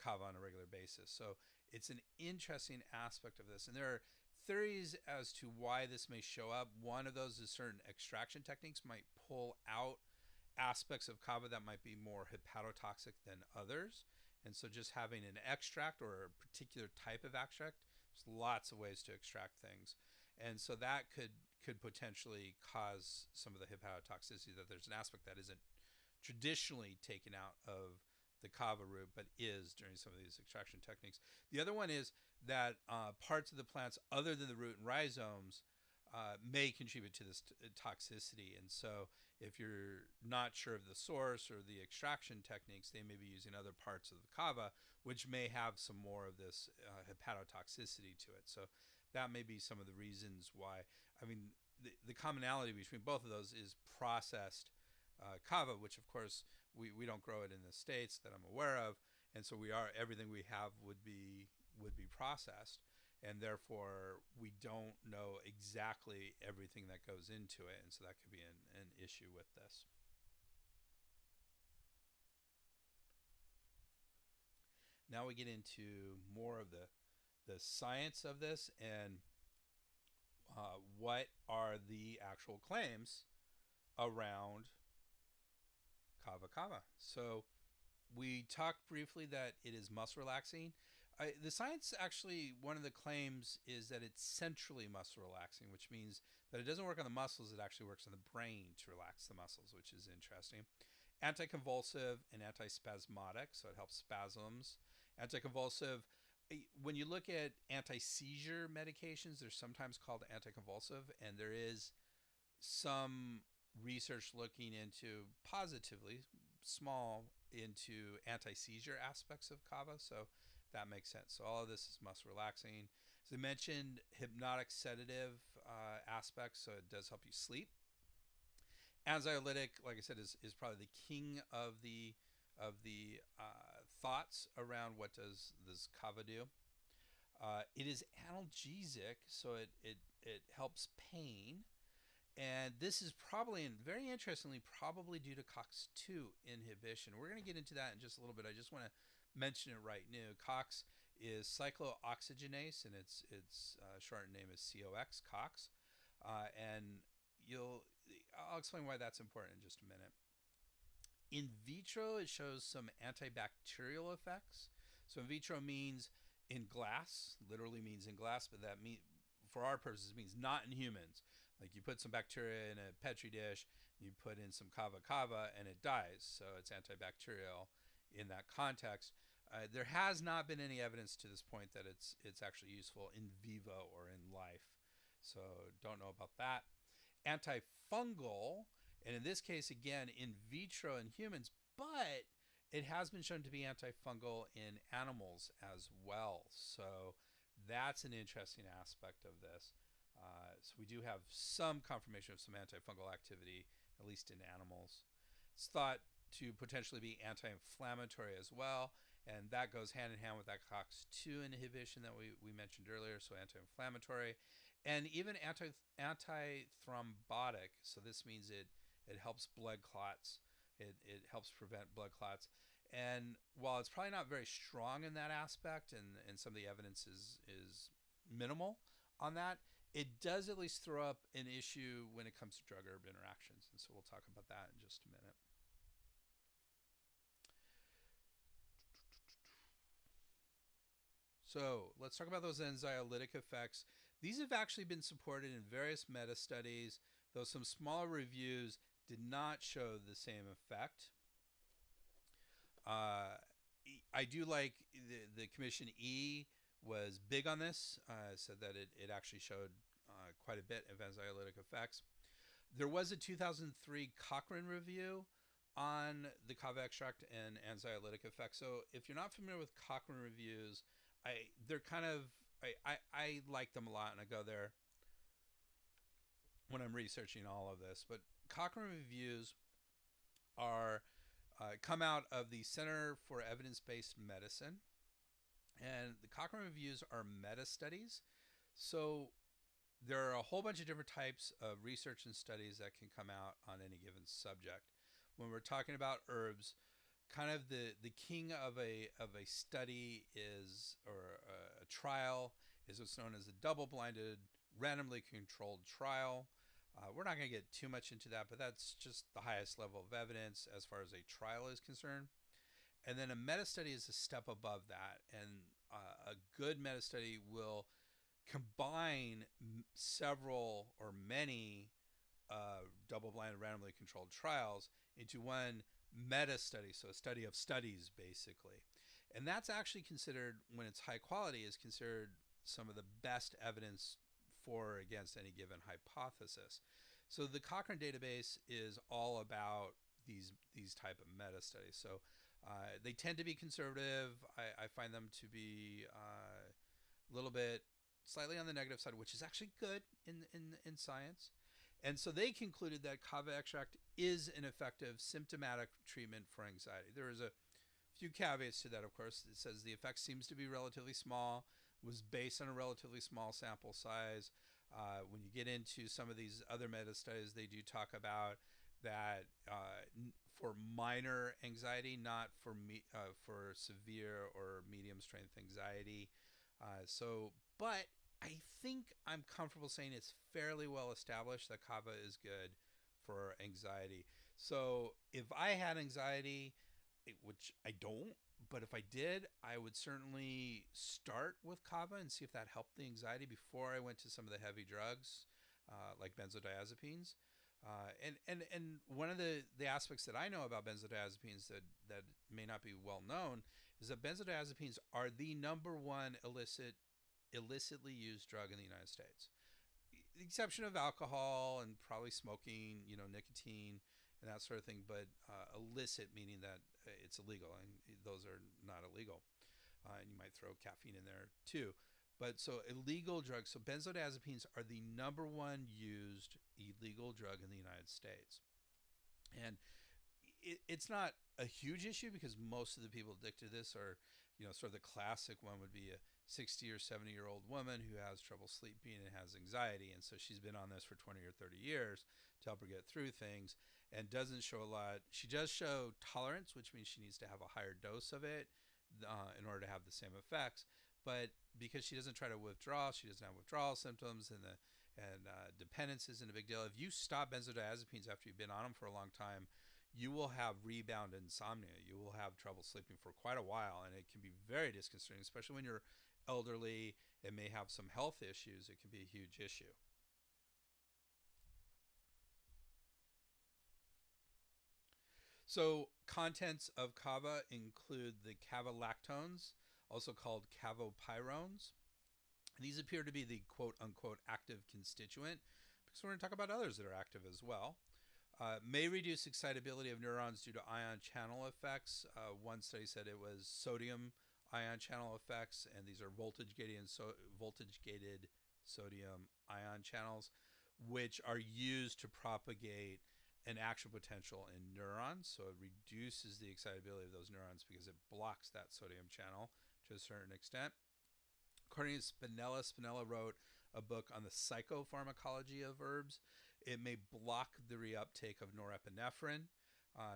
kava on a regular basis. So it's an interesting aspect of this. And there are theories as to why this may show up. One of those is certain extraction techniques might pull out aspects of kava that might be more hepatotoxic than others. And so just having an extract or a particular type of extract, there's lots of ways to extract things. And so that could potentially cause some of the hepatotoxicity, that there's an aspect that isn't traditionally taken out of the kava root, but is during some of these extraction techniques. The other one is that parts of the plants other than the root and rhizomes may contribute to this toxicity. And so if you're not sure of the source or the extraction techniques, they may be using other parts of the kava, which may have some more of this hepatotoxicity to it. So that may be some of the reasons why. I mean, the commonality between both of those is processed kava, which of course we don't grow it in the States that I'm aware of, and so everything we have would be processed, and therefore we don't know exactly everything that goes into it, and so that could be an issue with this. Now we get into more of the science of this and what are the actual claims around Kava-Kava. So we talked briefly that it is muscle relaxing. The science actually, one of the claims is that it's centrally muscle relaxing, which means that it doesn't work on the muscles, it actually works on the brain to relax the muscles, which is interesting. Anticonvulsive and antispasmodic, so it helps spasms. Anticonvulsive, when you look at anti-seizure medications, they're sometimes called anticonvulsive, and there is some research looking into positively, small, into anti-seizure aspects of kava, so that makes sense. So all of this is muscle relaxing. As I mentioned, hypnotic sedative aspects, so it does help you sleep. Anxiolytic, like I said, is probably the king of the thoughts around what does this kava do. It is analgesic, so it helps pain. And this is probably, and very interestingly, probably due to COX-2 inhibition. We're going to get into that in just a little bit. I just want to mention it right now. COX is cyclooxygenase, and its shortened name is COX, COX. And I'll explain why that's important in just a minute. In vitro, it shows some antibacterial effects. So in vitro means in glass, literally means in glass, but that means, for our purposes, means not in humans. Like you put some bacteria in a petri dish, you put in some Kava-Kava, and it dies. So it's antibacterial in that context. There has not been any evidence to this point that it's actually useful in vivo or in life. So don't know about that. Antifungal, and in this case, again, in vitro in humans, but it has been shown to be antifungal in animals as well. So that's an interesting aspect of this. So we do have some confirmation of some antifungal activity, at least in animals. It's thought to potentially be anti-inflammatory as well, and that goes hand in hand with that COX-2 inhibition that we mentioned earlier, so anti-inflammatory. And even anti-thrombotic, so this means it helps blood clots. It helps prevent blood clots. And while it's probably not very strong in that aspect, and some of the evidence is minimal on that, it does at least throw up an issue when it comes to drug-herb interactions. And so we'll talk about that in just a minute. So let's talk about those anxiolytic effects. These have actually been supported in various meta-studies, though some smaller reviews did not show the same effect. I do like the Commission E was big on this, said that it actually showed quite a bit of anxiolytic effects. There was a 2003 Cochrane review on the kava extract and anxiolytic effects. So if you're not familiar with Cochrane reviews, they're kind of, I like them a lot, and I go there when I'm researching all of this. But Cochrane reviews are come out of the Center for Evidence-Based Medicine, and the Cochrane reviews are meta-studies. So there are a whole bunch of different types of research and studies that can come out on any given subject. When we're talking about herbs, kind of the king of a study is, or a trial, is what's known as a double-blinded, randomly controlled trial. We're not going to get too much into that, but that's just the highest level of evidence as far as a trial is concerned. And then a meta-study is a step above that, and a good meta-study will combine several or many double-blind randomly controlled trials into one meta study, so a study of studies basically. And that's actually considered, when it's high quality, is considered some of the best evidence for or against any given hypothesis. So the Cochrane database is all about these type of meta studies. So they tend to be conservative. I find them to be a little bit slightly on the negative side, which is actually good in science. And so they concluded that kava extract is an effective symptomatic treatment for anxiety. There is a few caveats to that, of course. It says the effect seems to be relatively small, was based on a relatively small sample size. When you get into some of these other meta studies, they do talk about that for minor anxiety, not for severe or medium strength anxiety. But I think I'm comfortable saying it's fairly well established that kava is good for anxiety. So if I had anxiety, which I don't, but if I did, I would certainly start with kava and see if that helped the anxiety before I went to some of the heavy drugs, like benzodiazepines. And one of the aspects that I know about benzodiazepines that may not be well known is that benzodiazepines are the number one illicitly used drug in the United States. The exception of alcohol and probably smoking, nicotine and that sort of thing, but illicit meaning that it's illegal, and those are not illegal. And you might throw caffeine in there too. But so illegal drugs, so benzodiazepines are the number one used illegal drug in the United States. And it's not a huge issue because most of the people addicted to this are, sort of the classic one would be a 60 or 70-year-old woman who has trouble sleeping and has anxiety. And so she's been on this for 20 or 30 years to help her get through things and doesn't show a lot. She does show tolerance, which means she needs to have a higher dose of it in order to have the same effects. But because she doesn't try to withdraw, she doesn't have withdrawal symptoms, and dependence isn't a big deal. If you stop benzodiazepines after you've been on them for a long time, you will have rebound insomnia. You will have trouble sleeping for quite a while, and it can be very disconcerting, especially when you're elderly and may have some health issues. It can be a huge issue. So contents of kava include the kava-lactones, also called kavopyrones. These appear to be the quote-unquote active constituent, because we're going to talk about others that are active as well. May reduce excitability of neurons due to ion channel effects. One study said it was sodium ion channel effects, and these are voltage-gated sodium ion channels, which are used to propagate an action potential in neurons. So it reduces the excitability of those neurons because it blocks that sodium channel to a certain extent. According to Spinella, Spinella wrote a book on the psychopharmacology of herbs. It may block the reuptake of norepinephrine.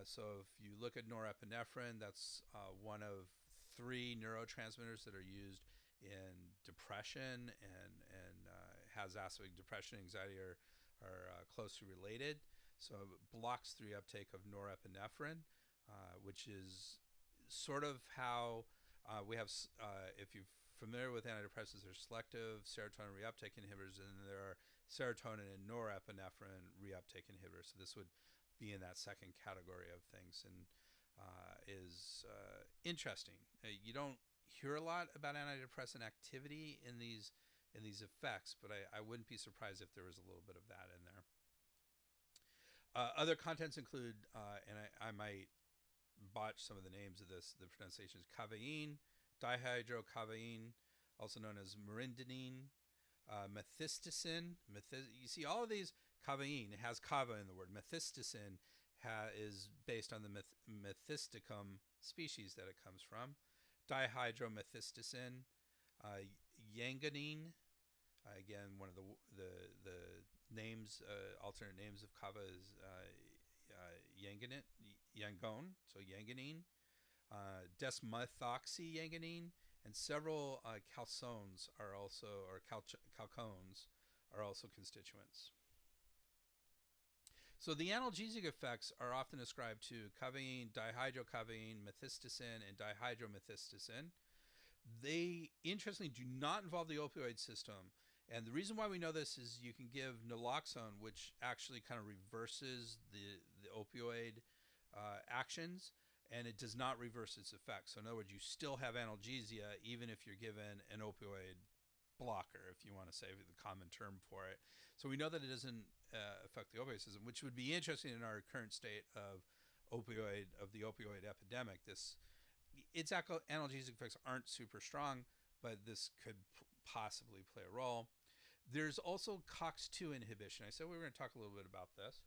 So if you look at norepinephrine, that's one of three neurotransmitters that are used in depression, and has aspect depression, anxiety are closely related. So it blocks the reuptake of norepinephrine, which is sort of how we have, if you're familiar with antidepressants, there's selective serotonin reuptake inhibitors, and then there are serotonin and norepinephrine reuptake inhibitors. So this would be in that second category of things, and is interesting. You don't hear a lot about antidepressant activity in these effects, but I wouldn't be surprised if there was a little bit of that in there. Other contents include, and I might botch some of the names of this, the pronunciation is caveine, dihydrocavaine, also known as merinidine, methysticin. You see all of these, caveine, it has kava in the word. Methysticin is based on the methysticum species that it comes from. Dihydromethysticin, yanganine, again, one of the names, alternate names of kava is yangon, so yanganine, desmethoxyanganine, and several calcones are also, constituents. So the analgesic effects are often ascribed to caveine, dihydrocaveine, methysticin, and dihydromethysticin. They, interestingly, do not involve the opioid system. And the reason why we know this is you can give naloxone, which actually kind of reverses the opioid actions, and it does not reverse its effects. So in other words, you still have analgesia even if you're given an opioid blocker, if you want to say the common term for it. So we know that it doesn't affect the opioid system, which would be interesting in our current state of the opioid epidemic. Its analgesic effects aren't super strong, but this could possibly play a role. There's also COX-2 inhibition. I said we were going to talk a little bit about this.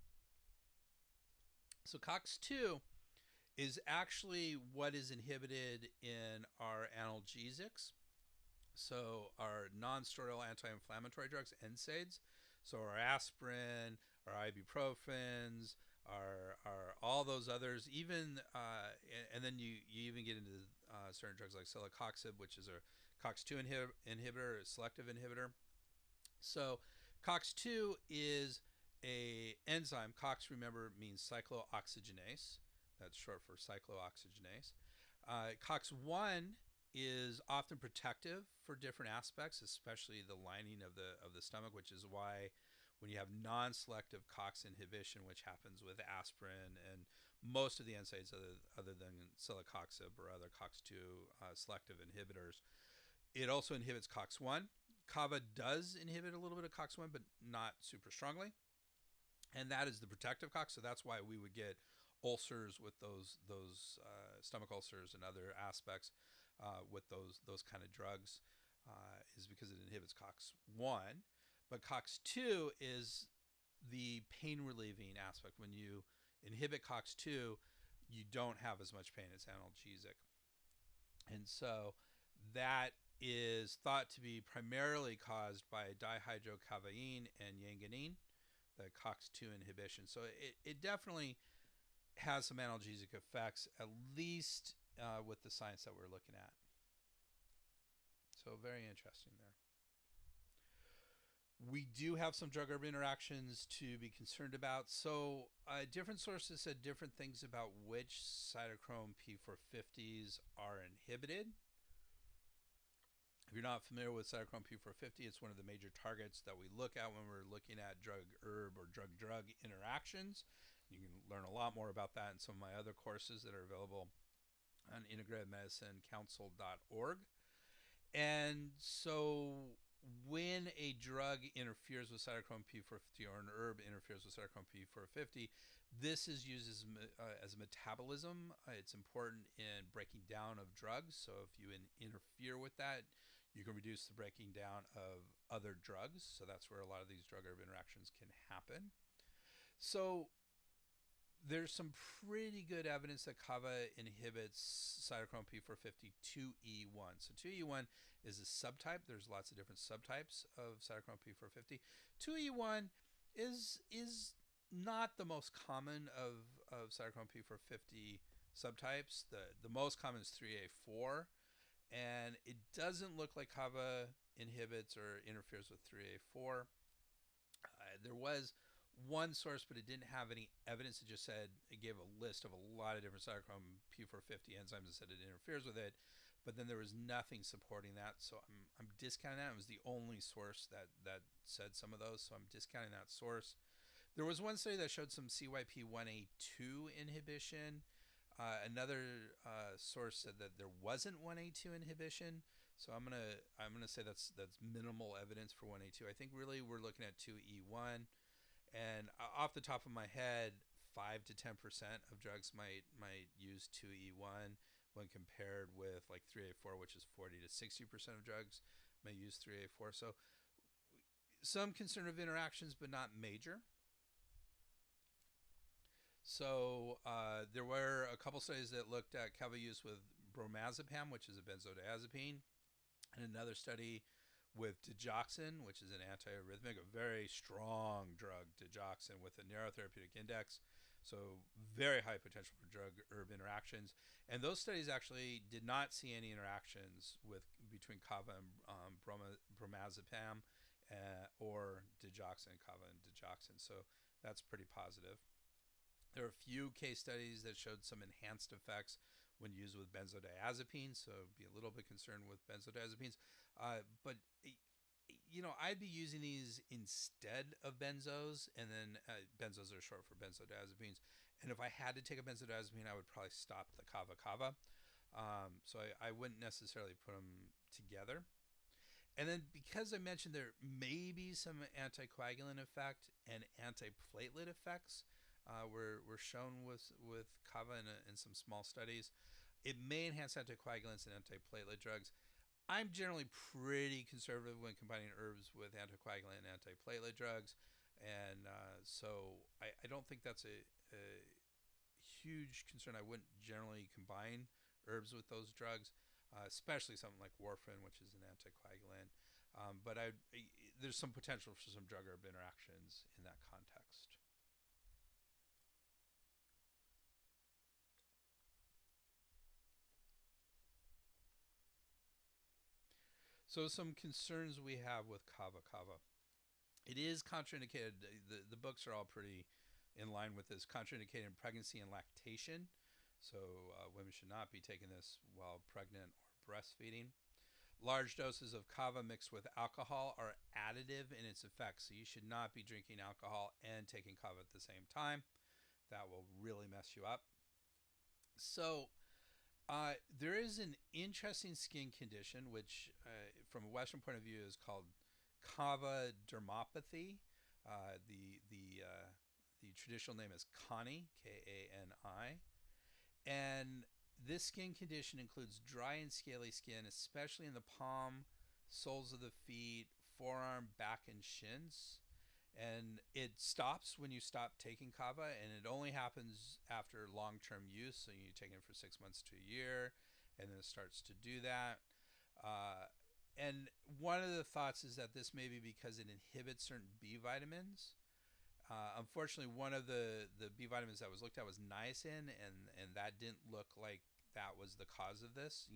So COX-2 is actually what is inhibited in our analgesics. So our non-steroidal anti-inflammatory drugs, NSAIDs. So our aspirin, our ibuprofens, our all those others, even and then you even get into certain drugs like celecoxib, which is a COX-2 inhibitor, a selective inhibitor. So COX-2 is a enzyme. COX, remember, means cyclooxygenase. That's short for cyclooxygenase. COX-1 is often protective for different aspects, especially the lining of the stomach, which is why when you have non-selective COX inhibition, which happens with aspirin and most of the NSAIDs other than celecoxib or other COX-2 selective inhibitors, it also inhibits COX-1. Kava does inhibit a little bit of COX-1, but not super strongly. And that is the protective COX, so that's why we would get ulcers with those stomach ulcers and other aspects with those kind of drugs, is because it inhibits COX-1. But COX-2 is the pain relieving aspect. When you inhibit COX-2, you don't have as much pain. It's analgesic. And so that is thought to be primarily caused by dihydrocavain and yanganine, the COX-2 inhibition. So it definitely has some analgesic effects, at least with the science that we're looking at. So very interesting there. We do have some drug-herb interactions to be concerned about. So different sources said different things about which cytochrome P450s are inhibited. If you're not familiar with cytochrome P450, it's one of the major targets that we look at when we're looking at drug-herb or drug-drug interactions. You can learn a lot more about that in some of my other courses that are available on integratedmedicinecouncil.org. And so when a drug interferes with cytochrome P450 or an herb interferes with cytochrome P450, this is used as a metabolism. It's important in breaking down of drugs. So if you interfere with that, you can reduce the breaking down of other drugs. So that's where a lot of these drug-herb interactions can happen. So there's some pretty good evidence that Kava inhibits cytochrome P450 2E1. So 2E1 is a subtype. There's lots of different subtypes of cytochrome P450. 2E1 is not the most common of cytochrome P450 subtypes. The most common is 3A4. And it doesn't look like Kava inhibits or interferes with 3A4. There was one source, but it didn't have any evidence. It just said, it gave a list of a lot of different cytochrome P450 enzymes and said it interferes with it. But then there was nothing supporting that. So I'm discounting that. It was the only source that said some of those. So I'm discounting that source. There was one study that showed some CYP1A2 inhibition. Another source said that there wasn't 1A2 inhibition, so I'm gonna say that's minimal evidence for 1A2. I think really we're looking at 2E1, and off the top of my head, 5 to 10% of drugs might use 2E1 when compared with like 3A4, which is 40 to 60% of drugs may use 3A4. So some concern of interactions, but not major. So there were a couple studies that looked at Kava use with bromazepam, which is a benzodiazepine, and another study with digoxin, which is an antiarrhythmic, a very strong drug, digoxin, with a narrow therapeutic index. So very high potential for drug-herb interactions. And those studies actually did not see any interactions between Kava and bromazepam or digoxin, Kava and digoxin. So that's pretty positive. There are a few case studies that showed some enhanced effects when used with benzodiazepines, so be a little bit concerned with benzodiazepines. But I'd be using these instead of benzos, and then benzos are short for benzodiazepines, And if I had to take a benzodiazepine, I would probably stop the Kava-Kava. So I wouldn't necessarily put them together. And then because I mentioned there may be some anticoagulant effect and antiplatelet effects were shown with kava in some small studies, it may enhance anticoagulants and antiplatelet drugs. I'm generally pretty conservative when combining herbs with anticoagulant and antiplatelet drugs, and so I don't think that's a huge concern. I wouldn't generally combine herbs with those drugs, especially something like warfarin, which is an anticoagulant. But there's some potential for some drug herb interactions in that context. So some concerns we have with Kava-Kava. It is contraindicated. The books are all pretty in line with this. Contraindicated in pregnancy and lactation. So women should not be taking this while pregnant or breastfeeding. Large doses of kava mixed with alcohol are additive in its effects. So you should not be drinking alcohol and taking kava at the same time. That will really mess you up. So there is an interesting skin condition, which, from a Western point of view, is called Kava dermopathy. The traditional name is Kani, Kani, and this skin condition includes dry and scaly skin, especially in the palm, soles of the feet, forearm, back, and shins. And it stops when you stop taking kava, and it only happens after long-term use. So you take it for 6 months to a year, and then it starts to do that. And one of the thoughts is that this may be because it inhibits certain B vitamins. Unfortunately, one of the B vitamins that was looked at was niacin, and that didn't look like that was the cause of this.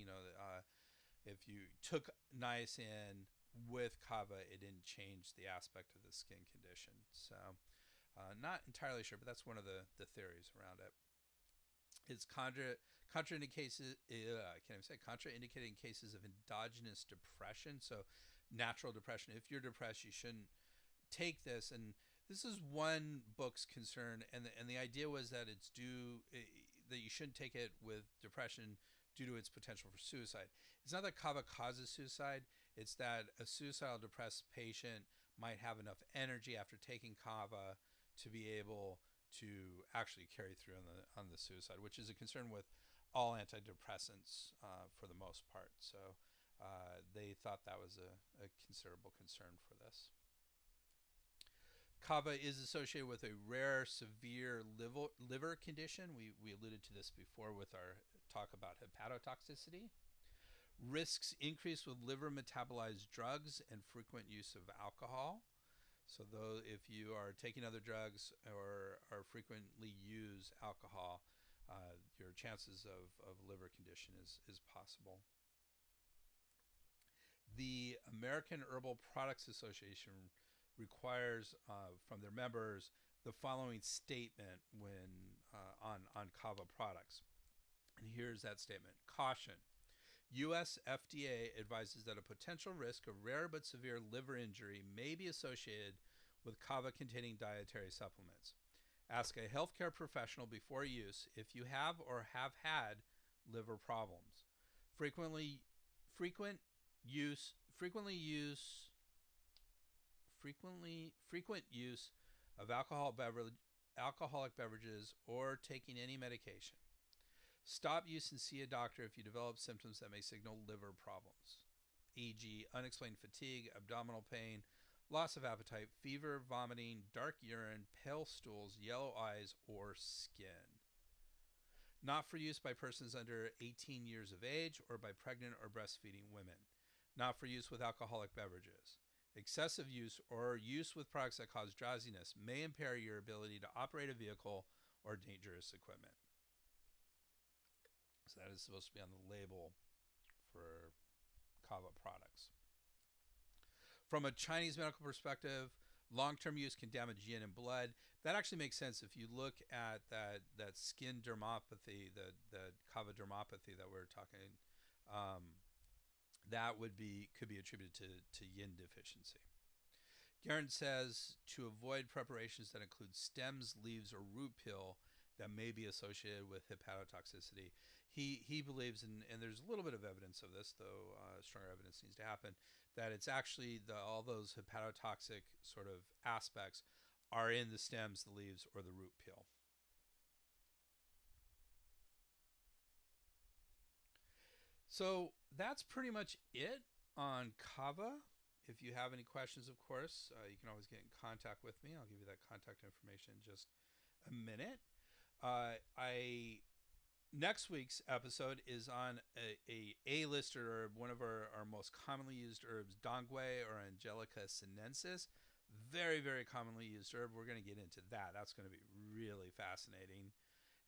If you took niacin with kava, it didn't change the aspect of the skin condition. So, not entirely sure, but that's one of the theories around it. It's contraindicated. Can't even say contraindicated in cases of endogenous depression. So, natural depression. If you're depressed, you shouldn't take this. And this is one book's concern, and the idea was that it's that you shouldn't take it with depression due to its potential for suicide. It's not that kava causes suicide, it's that a suicidal depressed patient might have enough energy after taking kava to be able to actually carry through on the suicide, which is a concern with all antidepressants for the most part. So they thought that was a considerable concern for this. Kava is associated with a rare, severe liver condition. We alluded to this before with our talk about hepatotoxicity. Risks increase with liver metabolized drugs and frequent use of alcohol. So though if you are taking other drugs or frequently use alcohol, your chances of liver condition is possible. The American Herbal Products Association requires from their members the following statement when on kava products. And here's that statement. Caution. U.S. FDA advises that a potential risk of rare but severe liver injury may be associated with kava-containing dietary supplements. Ask a healthcare professional before use if you have or have had liver problems. Frequent use of alcoholic beverages or taking any medication. Stop use and see a doctor if you develop symptoms that may signal liver problems, e.g., unexplained fatigue, abdominal pain, loss of appetite, fever, vomiting, dark urine, pale stools, yellow eyes, or skin. Not for use by persons under 18 years of age or by pregnant or breastfeeding women. Not for use with alcoholic beverages. Excessive use or use with products that cause drowsiness may impair your ability to operate a vehicle or dangerous equipment. So that is supposed to be on the label for kava products. From a Chinese medical perspective, long-term use can damage yin and blood. That actually makes sense if you look at that skin dermopathy, the kava dermopathy that we're talking. That could be attributed to yin deficiency. Garrett says to avoid preparations that include stems, leaves, or root pill that may be associated with hepatotoxicity. He believes, and there's a little bit of evidence of this, though stronger evidence needs to happen, that it's actually all those hepatotoxic sort of aspects are in the stems, the leaves, or the root peel. So that's pretty much it on kava. If you have any questions, of course, you can always get in contact with me. I'll give you that contact information in just a minute. Next week's episode is on a A-lister herb, one of our most commonly used herbs, dongwei or Angelica sinensis. Very, very commonly used herb. We're going to get into that. That's going to be really fascinating.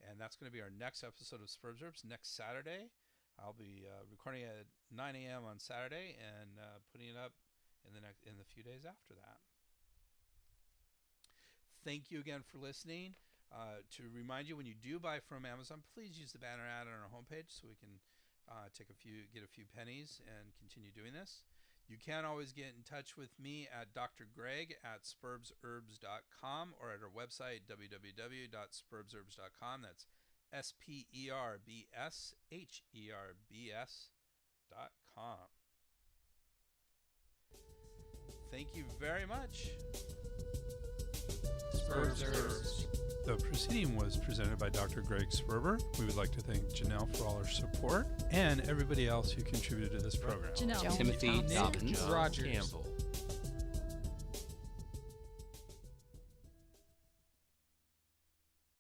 And that's going to be our next episode of Sperb Herbs next Saturday. I'll be recording at 9 a.m. on Saturday and putting it up in the few days after that. Thank you again for listening. To remind you, when you do buy from Amazon, please use the banner ad on our homepage so we can get a few pennies and continue doing this. You can always get in touch with me at Dr. Greg at spurbsherbs.com or at our website www.spurbsherbs.com. That's SPERBSHERBS.com. Thank you very much. Sperb Herbs. The proceeding was presented by Dr. Greg Sperber. We would like to thank Janelle for all her support and everybody else who contributed to this program. Janelle. Timothy Dobbins, Rogers, Campbell.